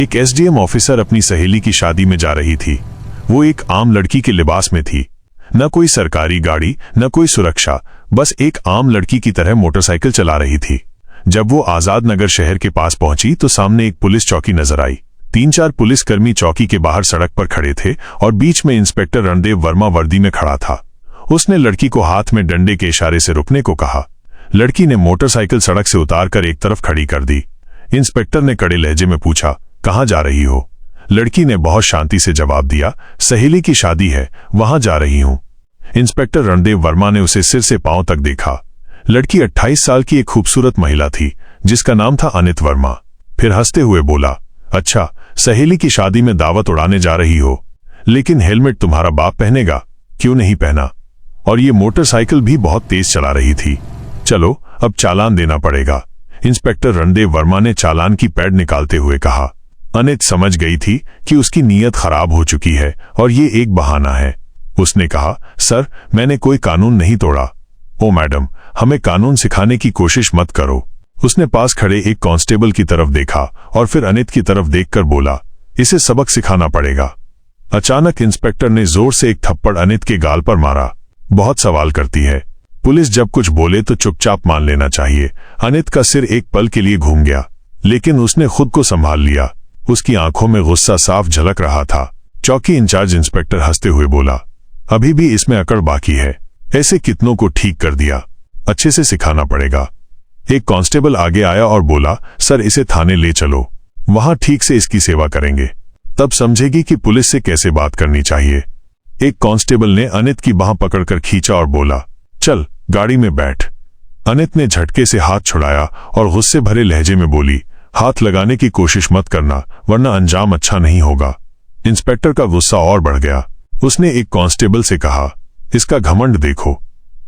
एक SDM officer अपनी सहेली की शादी में जा रही थी। वो एक आम लड़की के लिबास में थी, न कोई सरकारी गाड़ी न कोई सुरक्षा, बस एक आम लड़की की तरह मोटरसाइकिल चला रही थी। जब वो आजाद नगर शहर के पास पहुंची तो सामने एक पुलिस चौकी नजर आई। 3-4 पुलिसकर्मी चौकी के बाहर सड़क पर खड़े थे और बीच में इंस्पेक्टर रणदेव वर्मा वर्दी में खड़ा था। उसने लड़की को हाथ में डंडे के इशारे से रुकने को कहा। लड़की ने मोटरसाइकिल सड़क से उतारकर एक तरफ खड़ी कर दी। इंस्पेक्टर ने कड़े लहजे में पूछा, कहां जा रही हो? लड़की ने बहुत शांति से जवाब दिया, सहेली की शादी है, वहां जा रही हूं। इंस्पेक्टर रणदेव वर्मा ने उसे सिर से पांव तक देखा। लड़की 28 साल की एक खूबसूरत महिला थी जिसका नाम था अनित वर्मा। फिर हंसते हुए बोला, अच्छा, सहेली की शादी में दावत उड़ाने जा रही हो, लेकिन हेलमेट तुम्हारा बाप पहनेगा, क्यों नहीं पहना? और ये मोटरसाइकिल भी बहुत तेज चला रही थी। चलो, अब चालान देना पड़ेगा। इंस्पेक्टर रणदेव वर्मा ने चालान की पैड निकालते हुए कहा। अनित समझ गई थी कि उसकी नीयत खराब हो चुकी है और ये एक बहाना है। उसने कहा, सर, मैंने कोई कानून नहीं तोड़ा। ओ मैडम, हमें कानून सिखाने की कोशिश मत करो। उसने पास खड़े एक कांस्टेबल की तरफ देखा और फिर अनित की तरफ देखकर बोला, इसे सबक सिखाना पड़ेगा। अचानक इंस्पेक्टर ने जोर से एक थप्पड़ अनित के गाल पर मारा। बहुत सवाल करती है। पुलिस जब कुछ बोले तो चुपचाप मान लेना चाहिए। अनित का सिर एक पल के लिए घूम गया, लेकिन उसने खुद को संभाल लिया। उसकी आंखों में गुस्सा साफ झलक रहा था। चौकी इंचार्ज इंस्पेक्टर हंसते हुए बोला, अभी भी इसमें अकड़ बाकी है। ऐसे कितनों को ठीक कर दिया, अच्छे से सिखाना पड़ेगा। एक कांस्टेबल आगे आया और बोला, सर, इसे थाने ले चलो, वहां ठीक से इसकी सेवा करेंगे, तब समझेगी कि पुलिस से कैसे बात करनी चाहिए। एक कांस्टेबल ने अनित की बांह पकड़कर खींचा और बोला, चल, गाड़ी में बैठ। अनित ने झटके से हाथ छुड़ाया और गुस्से भरे लहजे में बोली, हाथ लगाने की कोशिश मत करना, वरना अंजाम अच्छा नहीं होगा। इंस्पेक्टर का गुस्सा और बढ़ गया। उसने एक कांस्टेबल से कहा, इसका घमंड देखो।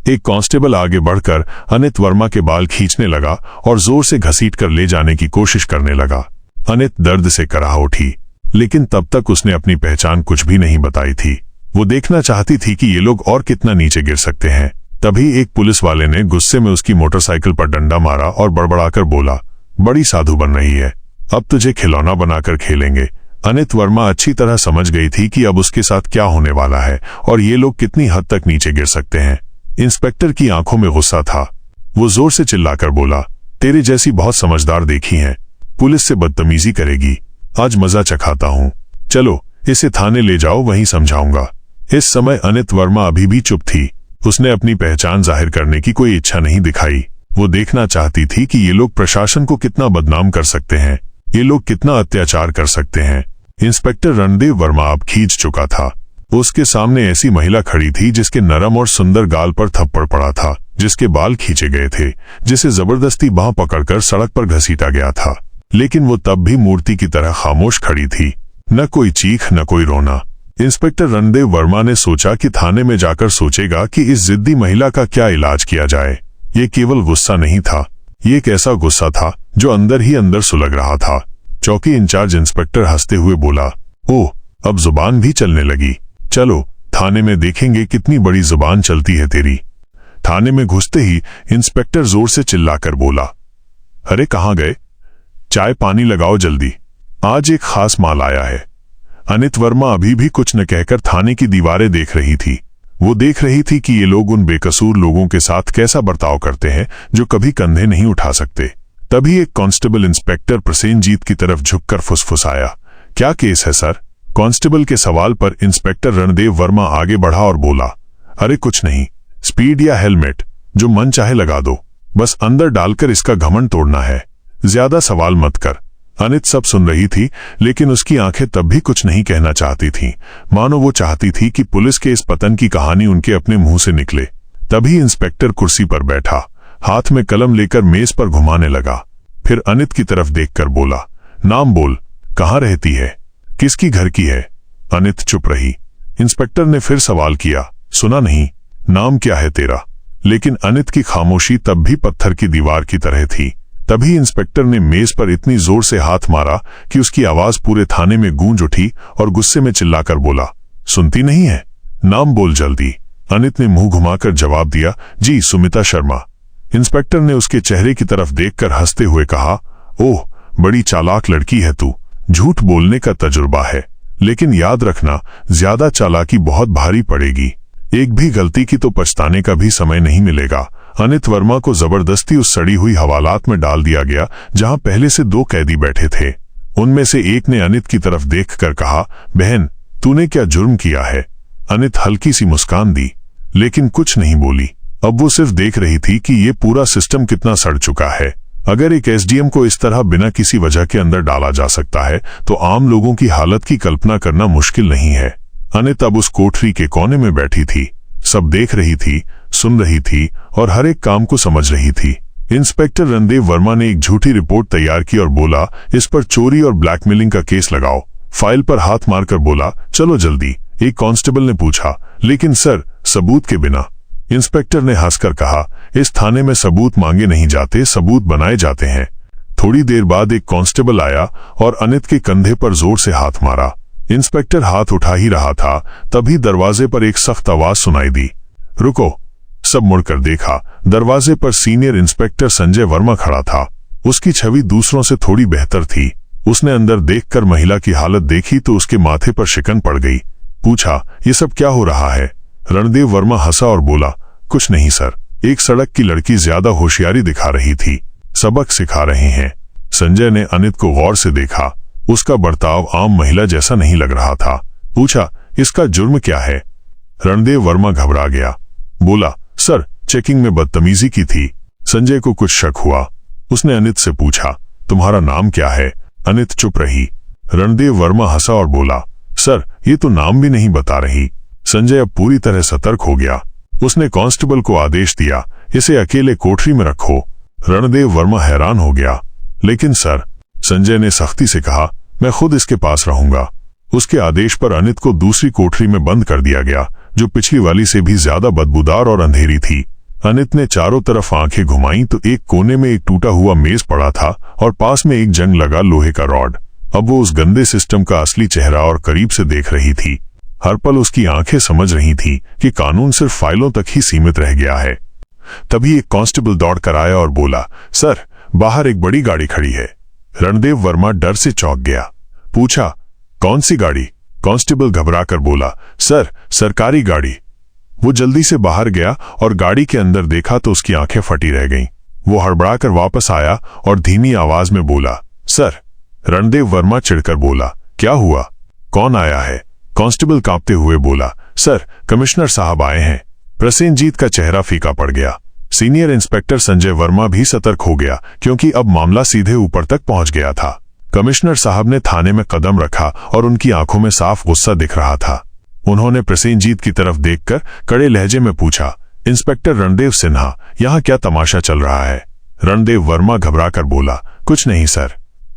एक कांस्टेबल आगे बढ़कर अनित वर्मा के बाल खींचने लगा और जोर से घसीटकर ले जाने की कोशिश करने लगा। अनित दर्द से कराह उठी, लेकिन तब तक उसने अपनी पहचान कुछ भी नहीं बताई थी। वो देखना चाहती थी कि ये लोग और कितना नीचे गिर सकते हैं। तभी एक पुलिस वाले ने गुस्से में उसकी मोटरसाइकिल पर डंडा मारा और बड़बड़ाकर बोला, बड़ी साधु बन रही है, अब तुझे खिलौना बनाकर खेलेंगे। अनित वर्मा अच्छी तरह समझ गई थी कि अब उसके साथ क्या होने वाला है और ये लोग कितनी हद तक नीचे गिर सकते हैं। इंस्पेक्टर की आंखों में गुस्सा था। वो जोर से चिल्लाकर बोला, तेरे जैसी बहुत समझदार देखी हैं, पुलिस से बदतमीजी करेगी, आज मजा चखाता हूं। चलो, इसे थाने ले जाओ, वहीं समझाऊंगा। इस समय अनित वर्मा अभी भी चुप थी। उसने अपनी पहचान जाहिर करने की कोई इच्छा नहीं दिखाई। वो देखना चाहती थी कि ये लोग प्रशासन को कितना बदनाम कर सकते हैं, ये लोग कितना अत्याचार कर सकते हैं। इंस्पेक्टर रणदेव वर्मा अब खींच चुका था। उसके सामने ऐसी महिला खड़ी थी जिसके नरम और सुंदर गाल पर थप्पड़ पड़ा था, जिसके बाल खींचे गए थे, जिसे जबरदस्ती बांह पकड़कर सड़क पर घसीटा गया था। लेकिन वो तब भी मूर्ति की तरह खामोश खड़ी थी, न कोई चीख न कोई रोना। इंस्पेक्टर रणदेव वर्मा ने सोचा कि थाने में जाकर सोचेगा कि इस जिद्दी महिला का क्या इलाज किया जाए। ये केवल गुस्सा नहीं था, ये एक ऐसा गुस्सा था जो अंदर ही अंदर सुलग रहा था। चौकी इंचार्ज इंस्पेक्टर हंसते हुए बोला, ओह, अब जुबान भी चलने लगी। चलो, थाने में देखेंगे कितनी बड़ी जुबान चलती है तेरी। थाने में घुसते ही इंस्पेक्टर जोर से चिल्लाकर बोला, अरे कहां गए? चाय पानी लगाओ जल्दी, आज एक खास माल आया है। अनित वर्मा अभी भी कुछ न कहकर थाने की दीवारें देख रही थी। वो देख रही थी कि ये लोग उन बेकसूर लोगों के साथ कैसा बर्ताव करते हैं जो कभी कंधे नहीं उठा सकते। तभी एक कांस्टेबल इंस्पेक्टर प्रसेनजीत की तरफ झुककर फुसफुसाया, क्या केस है सर? कांस्टेबल के सवाल पर इंस्पेक्टर रणदेव वर्मा आगे बढ़ा और बोला, अरे कुछ नहीं, स्पीड या हेलमेट, जो मन चाहे लगा दो, बस अंदर डालकर इसका घमंड तोड़ना है, ज्यादा सवाल मत कर। अनित सब सुन रही थी, लेकिन उसकी आंखें तब भी कुछ नहीं कहना चाहती थीं, मानो वो चाहती थी कि पुलिस के इस पतन की कहानी उनके अपने मुंह से निकले। तभी इंस्पेक्टर कुर्सी पर बैठा, हाथ में कलम लेकर मेज पर घुमाने लगा। फिर अनित की तरफ देखकर बोला, नाम बोल, कहाँ रहती है, किसकी घर की है? अनित चुप रही। इंस्पेक्टर ने फिर सवाल किया, सुना नहीं, नाम क्या है तेरा? लेकिन अनित की खामोशी तब भी पत्थर की दीवार की तरह थी। तभी इंस्पेक्टर ने मेज पर इतनी जोर से हाथ मारा कि उसकी आवाज पूरे थाने में गूंज उठी और गुस्से में चिल्लाकर बोला, सुनती नहीं है? नाम बोल जल्दी। अनित ने मुंह घुमाकर जवाब दिया, जी सुमिता शर्मा। इंस्पेक्टर ने उसके चेहरे की तरफ देखकर हंसते हुए कहा, ओह, बड़ी चालाक लड़की है तू, झूठ बोलने का तजुर्बा है, लेकिन याद रखना ज्यादा चालाकी बहुत भारी पड़ेगी। एक भी गलती की तो पछताने का भी समय नहीं मिलेगा। अनित वर्मा को जबरदस्ती उस सड़ी हुई हवालात में डाल दिया गया जहां पहले से 2 कैदी बैठे थे। उनमें से एक ने अनित की तरफ देखकर कहा, बहन तूने क्या जुर्म किया है? अनित हल्की सी मुस्कान दी, लेकिन कुछ नहीं बोली। अब वो सिर्फ देख रही थी कि ये पूरा सिस्टम कितना सड़ चुका है। अगर एक एसडीएम को इस तरह बिना किसी वजह के अंदर डाला जा सकता है तो आम लोगों की हालत की कल्पना करना मुश्किल नहीं है। अनित अब उस कोठरी के कोने में बैठी थी, सब देख रही थी, सुन रही थी और हर एक काम को समझ रही थी। इंस्पेक्टर रणदेव वर्मा ने एक झूठी रिपोर्ट तैयार की और बोला, इस पर चोरी और ब्लैकमेलिंग का केस लगाओ। फाइल पर हाथ मारकर बोला, चलो जल्दी। एक कांस्टेबल ने पूछा, लेकिन सर सबूत के बिना? इंस्पेक्टर ने हंसकर कहा, इस थाने में सबूत मांगे नहीं जाते, सबूत बनाए जाते हैं। थोड़ी देर बाद एक कांस्टेबल आया और अनित के कंधे पर जोर से हाथ मारा। इंस्पेक्टर हाथ उठा ही रहा था, तभी दरवाजे पर एक सख्त आवाज सुनाई दी, रुको। सब मुड़कर देखा, दरवाजे पर सीनियर इंस्पेक्टर संजय वर्मा खड़ा था। उसकी छवि दूसरों से थोड़ी बेहतर थी। उसने अंदर देखकर महिला की हालत देखी तो उसके माथे पर शिकन पड़ गई। पूछा, ये सब क्या हो रहा है? रणदेव वर्मा हंसा और बोला, कुछ नहीं सर, एक सड़क की लड़की ज्यादा होशियारी दिखा रही थी, सबक सिखा रहे हैं। संजय ने अनित को गौर से देखा। उसका बर्ताव आम महिला जैसा नहीं लग रहा था। पूछा, इसका जुर्म क्या है? रणदेव वर्मा घबरा गया, बोला, सर चेकिंग में बदतमीजी की थी। संजय को कुछ शक हुआ। उसने अनित से पूछा, तुम्हारा नाम क्या है? अनित चुप रही। रणदेव वर्मा हंसा और बोला, सर ये तो नाम भी नहीं बता रही। संजय अब पूरी तरह सतर्क हो गया। उसने कांस्टेबल को आदेश दिया, इसे अकेले कोठरी में रखो। रणदेव वर्मा हैरान हो गया, लेकिन सर, संजय ने सख्ती से कहा, मैं खुद इसके पास रहूंगा। उसके आदेश पर अनित को दूसरी कोठरी में बंद कर दिया गया, जो पिछली वाली से भी ज्यादा बदबूदार और अंधेरी थी। अनित ने चारों तरफ आंखें घुमाई तो एक कोने में एक टूटा हुआ मेज पड़ा था और पास में एक जंग लगा लोहे का रॉड। अब वो उस गंदे सिस्टम का असली चेहरा और करीब से देख रही थी। हर पल उसकी आंखें समझ रही थी कि कानून सिर्फ फाइलों तक ही सीमित रह गया है। तभी एक कांस्टेबल दौड़कर आया और बोला, सर बाहर एक बड़ी गाड़ी खड़ी है। रणदेव वर्मा डर से चौंक गया। पूछा, कौन सी गाड़ी? कांस्टेबल घबराकर बोला, सर सरकारी गाड़ी। वो जल्दी से बाहर गया और गाड़ी के अंदर देखा तो उसकी आंखें फटी रह गईं। वो हड़बड़ाकर वापस आया और धीमी आवाज में बोला, सर। रणदेव वर्मा चिढ़कर बोला, क्या हुआ? कौन आया है? कांस्टेबल कांपते हुए बोला, सर कमिश्नर साहब आए हैं। प्रसेनजीत का चेहरा फीका पड़ गया। सीनियर इंस्पेक्टर संजय वर्मा भी सतर्क हो गया, क्योंकि अब मामला सीधे ऊपर तक पहुंच गया था। कमिश्नर साहब ने थाने में कदम रखा और उनकी आंखों में साफ गुस्सा दिख रहा था। उन्होंने प्रसेनजीत की तरफ देखकर कड़े लहजे में पूछा, इंस्पेक्टर रणदेव सिन्हा, यहाँ क्या तमाशा चल रहा है? रणदेव वर्मा घबराकर बोला, कुछ नहीं सर,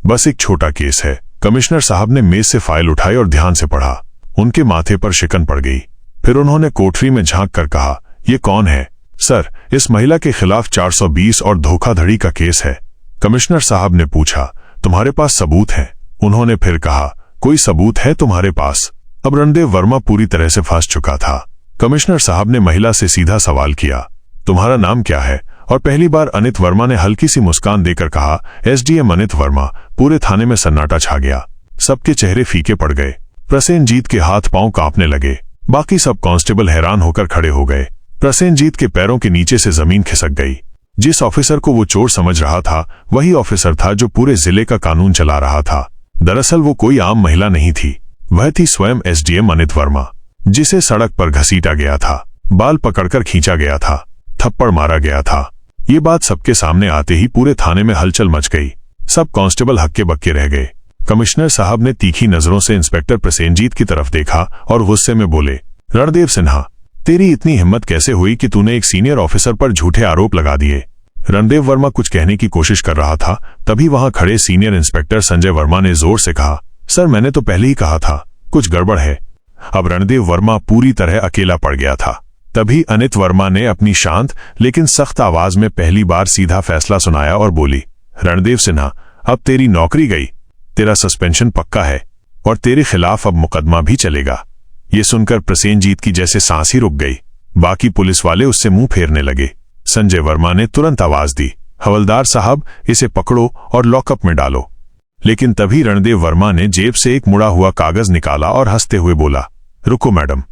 बस एक छोटा केस है। कमिश्नर साहब ने मेज से फाइल उठाई और ध्यान से पढ़ा। उनके माथे पर शिकन पड़ गई। फिर उन्होंने कोठरी में झांक कर कहा, ये कौन है? सर इस महिला के खिलाफ 420 और धोखाधड़ी का केस है। कमिश्नर साहब ने पूछा, तुम्हारे पास सबूत हैं? उन्होंने फिर कहा, कोई सबूत है तुम्हारे पास? अब रणदेव वर्मा पूरी तरह से फंस चुका था। कमिश्नर साहब ने महिला से सीधा सवाल किया, तुम्हारा नाम क्या है? और पहली बार अनित वर्मा ने हल्की सी मुस्कान देकर कहा, एसडीएम अनित वर्मा। पूरे थाने में सन्नाटा छा गया। सबके चेहरे फीके पड़ गए। प्रसेनजीत के हाथ पांव कांपने लगे। बाकी सब कांस्टेबल हैरान होकर खड़े हो गए। प्रसेनजीत के पैरों के नीचे से जमीन खिसक गई। जिस ऑफिसर को वो चोर समझ रहा था, वही ऑफिसर था जो पूरे जिले का कानून चला रहा था। दरअसल वो कोई आम महिला नहीं थी, वह थी स्वयं एसडीएम अनित वर्मा, जिसे सड़क पर घसीटा गया था, बाल पकड़कर खींचा गया था, थप्पड़ मारा गया था। ये बात सबके सामने आते ही पूरे थाने में हलचल मच गई। सब कांस्टेबल हक्के बक्के रह गए। कमिश्नर साहब ने तीखी नजरों से इंस्पेक्टर प्रसेनजीत की तरफ देखा और गुस्से में बोले, रणदेव सिन्हा, तेरी इतनी हिम्मत कैसे हुई कि तूने एक सीनियर ऑफिसर पर झूठे आरोप लगा दिए? रणदेव वर्मा कुछ कहने की कोशिश कर रहा था, तभी वहां खड़े सीनियर इंस्पेक्टर संजय वर्मा ने जोर से कहा, सर मैंने तो पहले ही कहा था, कुछ गड़बड़ है। अब रणदेव वर्मा पूरी तरह अकेला पड़ गया था। तभी अनित वर्मा ने अपनी शांत लेकिन सख्त आवाज में पहली बार सीधा फैसला सुनाया और बोली, रणदेव सिन्हा, अब तेरी नौकरी गई, तेरा सस्पेंशन पक्का है और तेरे खिलाफ अब मुकदमा भी चलेगा। ये सुनकर प्रसेनजीत की जैसे सांस ही रुक गई। बाकी पुलिस वाले उससे मुंह फेरने लगे। संजय वर्मा ने तुरंत आवाज दी, हवलदार साहब, इसे पकड़ो और लॉकअप में डालो। लेकिन तभी रणदेव वर्मा ने जेब से एक मुड़ा हुआ कागज निकाला और हंसते हुए बोला, रुको मैडम,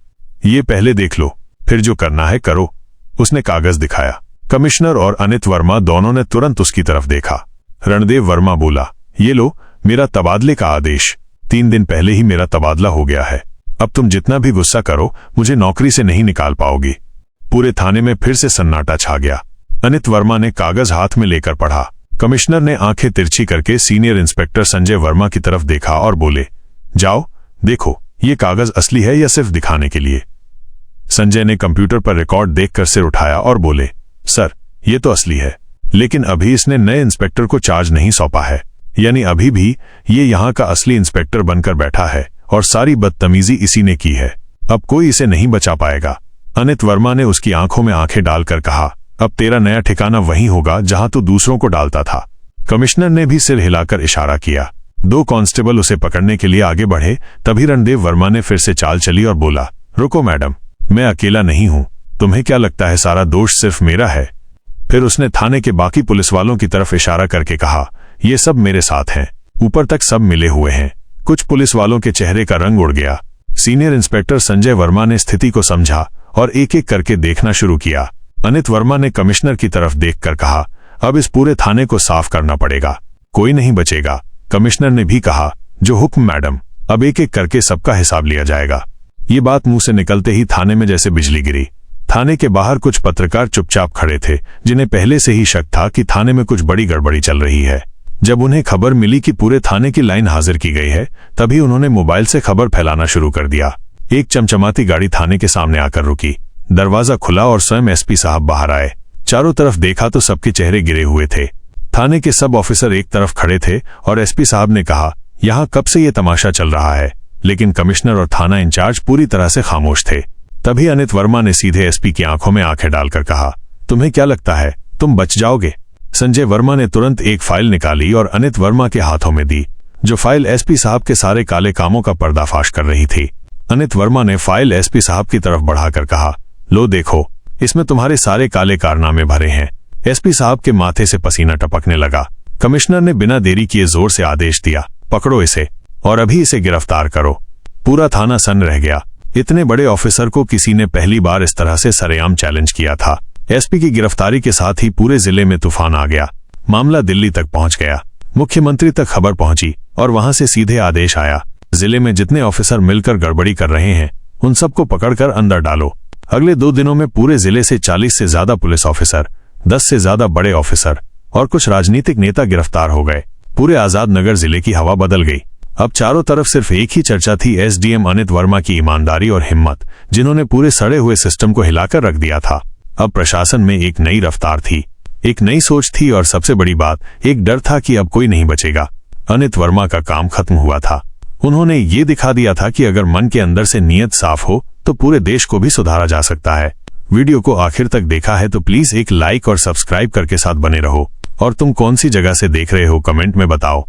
ये पहले देख लो, फिर जो करना है करो। उसने कागज दिखाया। कमिश्नर और अनित वर्मा दोनों ने तुरंत उसकी तरफ देखा। रणदेव वर्मा बोला, ये लो मेरा तबादले का आदेश। 3 दिन पहले ही मेरा तबादला हो गया है। अब तुम जितना भी गुस्सा करो मुझे नौकरी से नहीं निकाल पाओगी। पूरे थाने में फिर से सन्नाटा छा गया। अनित वर्मा ने कागज हाथ में लेकर पढ़ा। कमिश्नर ने आंखें तिरछी करके सीनियर इंस्पेक्टर संजय वर्मा की तरफ देखा और बोले, जाओ देखो ये कागज असली है या सिर्फ दिखाने के लिए। संजय ने कंप्यूटर पर रिकॉर्ड देखकर सिर उठाया और बोले, सर ये तो असली है, लेकिन अभी इसने नए इंस्पेक्टर को चार्ज नहीं सौंपा है, यानी अभी भी ये यहाँ का असली इंस्पेक्टर बनकर बैठा है और सारी बदतमीजी इसी ने की है। अब कोई इसे नहीं बचा पाएगा। अनित वर्मा ने उसकी आंखों में आंखें डालकर कहा, अब तेरा नया ठिकाना वहीं होगा जहां तू दूसरों को डालता था। कमिश्नर ने भी सिर हिलाकर इशारा किया। 2 कांस्टेबल उसे पकड़ने के लिए आगे बढ़े। तभी रणदेव वर्मा ने फिर से चाल चली और बोला, रुको मैडम, मैं अकेला नहीं हूं। तुम्हें क्या लगता है सारा दोष सिर्फ मेरा है? फिर उसने थाने के बाकी पुलिस वालों की तरफ इशारा करके कहा, ये सब मेरे साथ हैं, ऊपर तक सब मिले हुए हैं। कुछ पुलिस वालों के चेहरे का रंग उड़ गया। सीनियर इंस्पेक्टर संजय वर्मा ने स्थिति को समझा और एक एक करके देखना शुरू किया। अनित वर्मा ने कमिश्नर की तरफ देखकर कहा, अब इस पूरे थाने को साफ करना पड़ेगा, कोई नहीं बचेगा। कमिश्नर ने भी कहा, जो हुक्म मैडम, अब एक एक करके सबका हिसाब लिया जाएगा। ये बात मुंह से निकलते ही थाने में जैसे बिजली गिरी। थाने के बाहर कुछ पत्रकार चुपचाप खड़े थे, जिन्हें पहले से ही शक था कि थाने में कुछ बड़ी गड़बड़ी चल रही है। जब उन्हें खबर मिली कि पूरे थाने की लाइन हाजिर की गई है, तभी उन्होंने मोबाइल से खबर फैलाना शुरू कर दिया। एक चमचमाती गाड़ी थाने के सामने आकर रुकी। दरवाजा खुला और स्वयं एसपी साहब बाहर आए। चारों तरफ देखा तो सबके चेहरे गिरे हुए थे। थाने के सब ऑफिसर एक तरफ खड़े थे और एसपी साहब ने कहा, यहाँ कब से ये तमाशा चल रहा है? लेकिन कमिश्नर और थाना इंचार्ज पूरी तरह से खामोश थे। तभी अनित वर्मा ने सीधे एसपी की आंखों में आंखें डालकर कहा, तुम्हें क्या लगता है तुम बच जाओगे? संजय वर्मा ने तुरंत एक फाइल निकाली और अनित वर्मा के हाथों में दी, जो फाइल एसपी साहब के सारे काले कामों का पर्दाफाश कर रही थी। अनित वर्मा ने फाइल एसपी साहब की तरफ बढ़ाकर कहा, लो देखो, इसमें तुम्हारे सारे काले कारनामे भरे हैं। एसपी साहब के माथे से पसीना टपकने लगा। कमिश्नर ने बिना देरी किए जोर से आदेश दिया, पकड़ो इसे और अभी इसे गिरफ्तार करो। पूरा थाना सन्न रह गया। इतने बड़े ऑफिसर को किसी ने पहली बार इस तरह से सरेआम चैलेंज किया था। एसपी की गिरफ्तारी के साथ ही पूरे जिले में तूफान आ गया। मामला दिल्ली तक पहुंच गया। मुख्यमंत्री तक खबर पहुंची और वहां से सीधे आदेश आया, जिले में जितने ऑफिसर मिलकर गड़बड़ी कर रहे हैं उन सबको पकड़कर अंदर डालो। अगले 2 दिनों में पूरे जिले से 40 से ज्यादा पुलिस ऑफिसर, 10 से ज्यादा बड़े ऑफिसर और कुछ राजनीतिक नेता गिरफ्तार हो गए। पूरे आजाद नगर जिले की हवा बदल गई। अब चारों तरफ सिर्फ एक ही चर्चा थी, एसडीएम अनित वर्मा की ईमानदारी और हिम्मत, जिन्होंने पूरे सड़े हुए सिस्टम को हिलाकर रख दिया था। अब प्रशासन में एक नई रफ्तार थी, एक नई सोच थी और सबसे बड़ी बात, एक डर था कि अब कोई नहीं बचेगा। अनित वर्मा का काम खत्म हुआ था। उन्होंने ये दिखा दिया था कि अगर मन के अंदर से नीयत साफ हो तो पूरे देश को भी सुधारा जा सकता है। वीडियो को आखिर तक देखा है तो प्लीज एक लाइक और सब्सक्राइब करके साथ बने रहो। और तुम कौन सी जगह से देख रहे हो कमेंट में बताओ।